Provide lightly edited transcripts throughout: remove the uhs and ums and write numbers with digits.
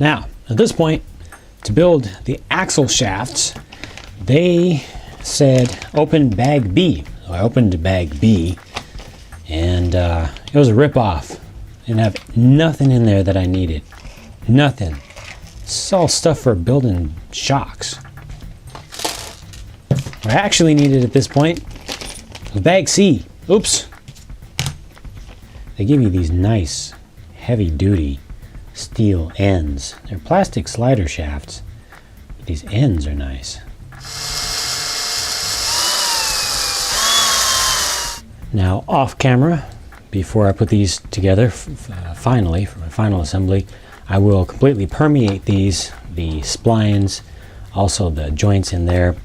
Now, at this point, to build the axle shafts, they said open bag B. So I opened bag B, and it was a rip-off. Didn't have nothing in there that I needed. Nothing. It's all stuff for building shocks. What I actually needed at this point was bag C. Oops. They give you these nice, heavy-duty steel ends. They're plastic slider shafts, but these ends are nice. Now, off camera, before I put these together finally, for my final assembly, I will completely permeate these, the splines, also the joints in there,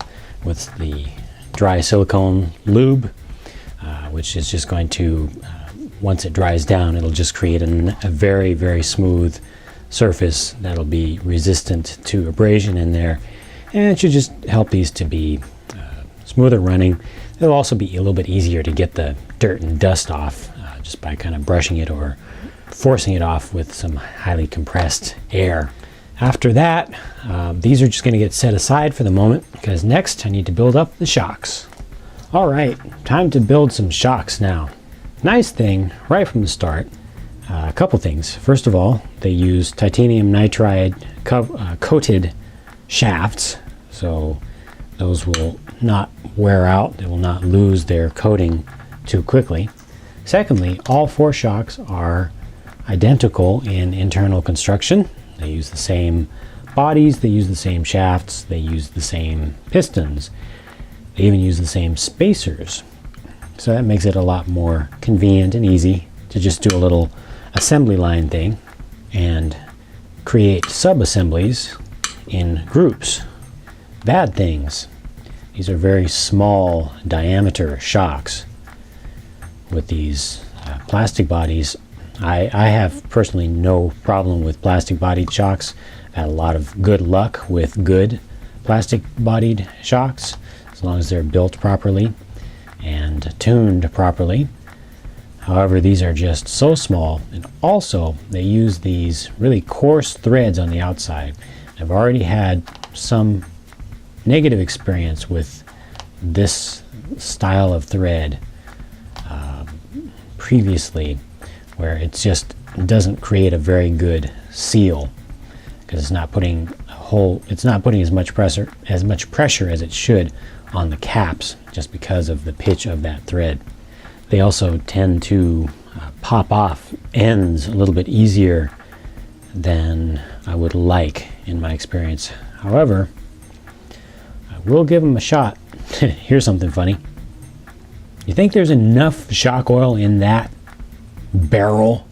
with the dry silicone lube, which is just going to, once it dries down, it'll just create a very, very smooth surface that'll be resistant to abrasion in there, and it should just help these to be smoother running. It'll also be a little bit easier to get the dirt and dust off just by kind of brushing it or forcing it off with some highly compressed air. After that, these are just going to get set aside for the moment, because next I need to build up the shocks. All right, time to build some shocks now. Nice thing right from the start, a couple things. First of all, they use titanium nitride coated shafts, so those will not wear out. They will not lose their coating too quickly. Secondly, all four shocks are identical in internal construction. They use the same bodies, they use the same shafts, they use the same pistons. They even use the same spacers. So that makes it a lot more convenient and easy to just do a little assembly line thing and create sub-assemblies in groups. Bad things. These are very small diameter shocks with these plastic bodies. I have personally no problem with plastic bodied shocks. I've had a lot of good luck with good plastic bodied shocks, as long as they're built properly and tuned properly. However, these are just so small, and also they use these really coarse threads on the outside. I've already had some negative experience with this style of thread previously, where it just doesn't create a very good seal, because it's not putting as much pressure as it should on the caps, just because of the pitch of that thread. They also tend to pop off ends a little bit easier than I would like in my experience. However, I will give them a shot. Here's something funny. You think there's enough shock oil in that barrel?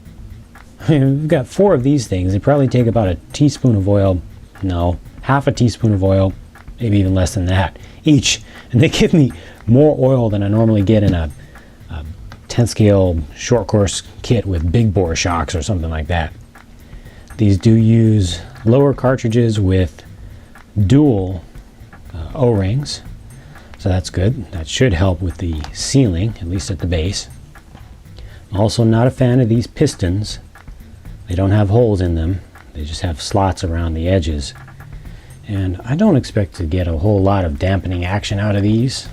I mean, we've got 4 of these things. They probably take about a teaspoon of oil. No, half a teaspoon of oil, maybe even less than that each. And they give me more oil than I normally get in a 10 scale short course kit with big bore shocks or something like that. These do use lower cartridges with dual O-rings, so that's good. That should help with the sealing, at least at the base. I'm also not a fan of these pistons. They don't have holes in them. They just have slots around the edges. And I don't expect to get a whole lot of dampening action out of these.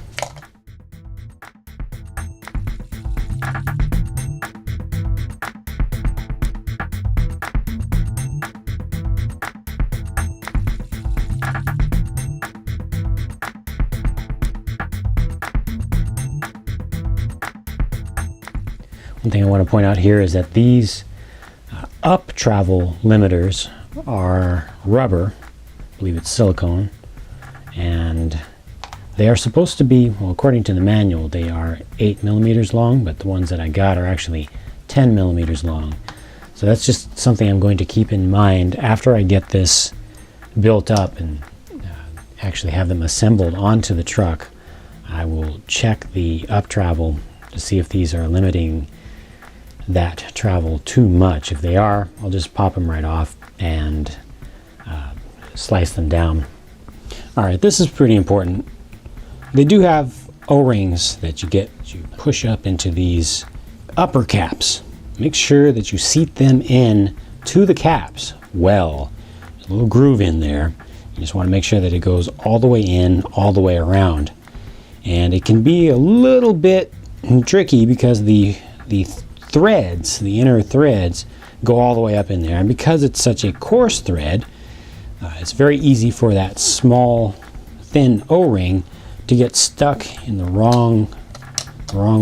One thing I want to point out here is that these up travel limiters are rubber. I believe it's silicone, and they are supposed to be, well, according to the manual, they are 8 millimeters long, but the ones that I got are actually 10 millimeters long. So that's just something I'm going to keep in mind after I get this built up and actually have them assembled onto the truck. I will check the up travel to see if these are limiting that travel too much. If they are, I'll just pop them right off and slice them down. All right, this is pretty important. They do have O-rings that you push up into these upper caps. Make sure that you seat them in to the caps well, a little groove in there. You just want to make sure that it goes all the way in, all the way around. And it can be a little bit tricky because the threads, the inner threads, go all the way up in there. And because it's such a coarse thread, it's very easy for that small, thin O-ring to get stuck in the wrong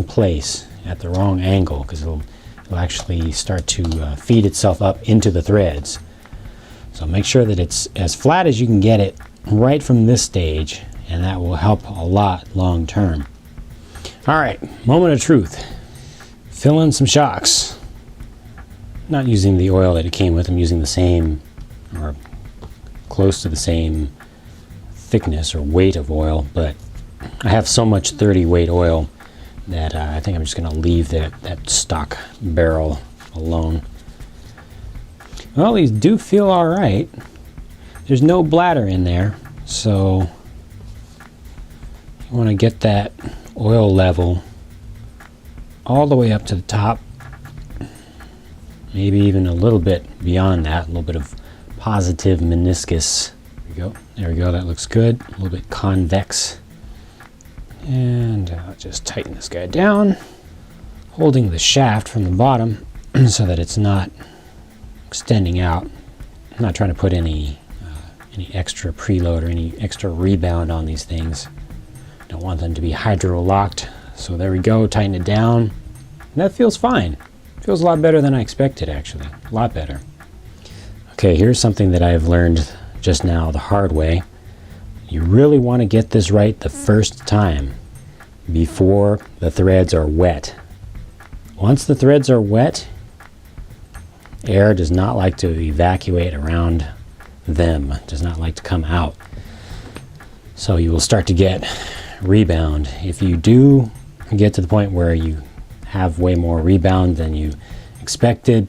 place at the wrong angle, because it'll actually start to feed itself up into the threads. So make sure that it's as flat as you can get it right from this stage, and that will help a lot long term. All right, moment of truth. Fill in some shocks. Not using the oil that it came with, I'm using the same or close to the same thickness or weight of oil, but I have so much 30 weight oil that I think I'm just going to leave that stock barrel alone. Well, these do feel all right. There's no bladder in there, so you want to get that oil level all the way up to the top, maybe even a little bit beyond that, a little bit of positive meniscus. There we go, that looks good. A little bit convex. And I'll just tighten this guy down, holding the shaft from the bottom so that it's not extending out. I'm not trying to put any extra preload or any extra rebound on these things. Don't want them to be hydro-locked. So there we go, tighten it down. And that feels fine. Feels a lot better than I expected, actually. A lot better. Okay, here's something that I've learned just now the hard way. You really want to get this right the first time before the threads are wet. Once the threads are wet, air does not like to evacuate around them, does not like to come out. So you will start to get rebound. If you do get to the point where you have way more rebound than you expected,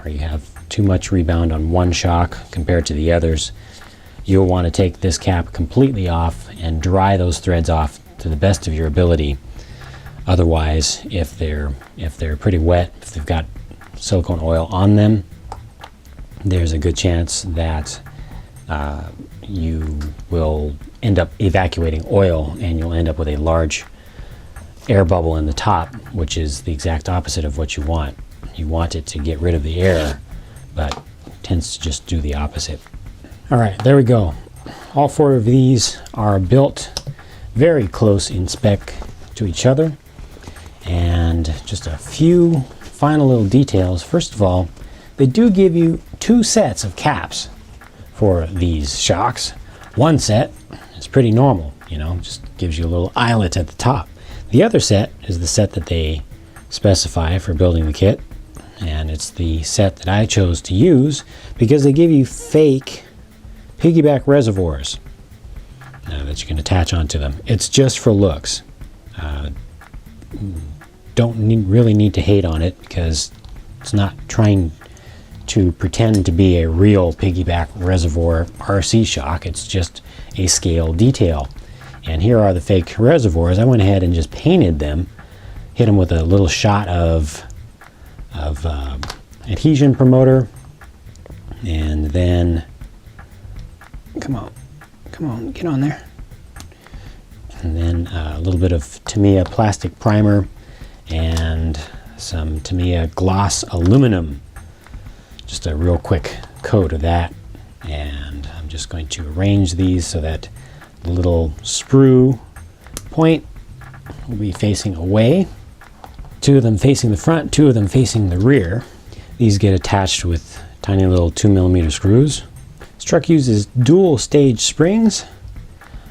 or you have too much rebound on one shock compared to the others, you'll want to take this cap completely off and dry those threads off to the best of your ability. Otherwise, if they're pretty wet, if they've got silicone oil on them, there's a good chance that you will end up evacuating oil, and you'll end up with a large air bubble in the top, which is the exact opposite of what you want. You want it to get rid of the air, but it tends to just do the opposite. All right, there we go. All four of these are built very close in spec to each other. And just a few final little details. First of all, they do give you 2 sets of caps for these shocks. One set is pretty normal, just gives you a little eyelet at the top. The other set is the set that they specify for building the kit, and it's the set that I chose to use because they give you fake piggyback reservoirs that you can attach onto them. It's just for looks. Really need to hate on it because it's not trying to pretend to be a real piggyback reservoir RC shock. It's just a scale detail. And here are the fake reservoirs. I went ahead and just painted them, hit them with a little shot of adhesion promoter, and then come on, get on there. And then a little bit of Tamiya plastic primer and some Tamiya gloss aluminum. Just a real quick coat of that. And I'm just going to arrange these so that the little sprue point will be facing away. 2 of them facing the front, 2 of them facing the rear. These get attached with tiny little 2mm screws. This truck uses dual stage springs.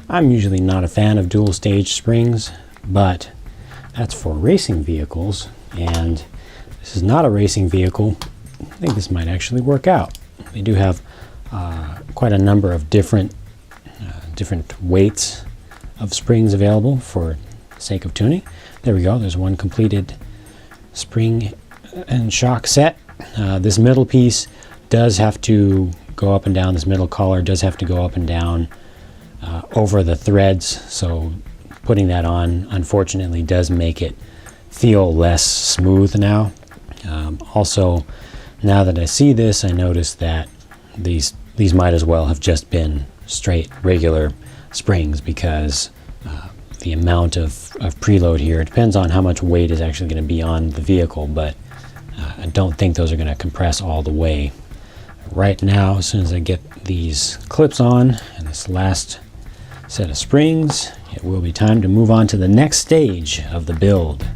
I'm usually not a fan of dual stage springs, but that's for racing vehicles, and this is not a racing vehicle. I think this might actually work out. They do have quite a number of different weights of springs available for the sake of tuning. There we go, there's one completed spring and shock set. This middle piece does have to go up and down. This middle collar does have to go up and down over the threads, so putting that on unfortunately does make it feel less smooth now. Also, now that I see this, I notice that these these might as well have just been straight regular springs, because the amount of preload here, it depends on how much weight is actually going to be on the vehicle, but I don't think those are going to compress all the way. Right now, as soon as I get these clips on and this last set of springs, it will be time to move on to the next stage of the build.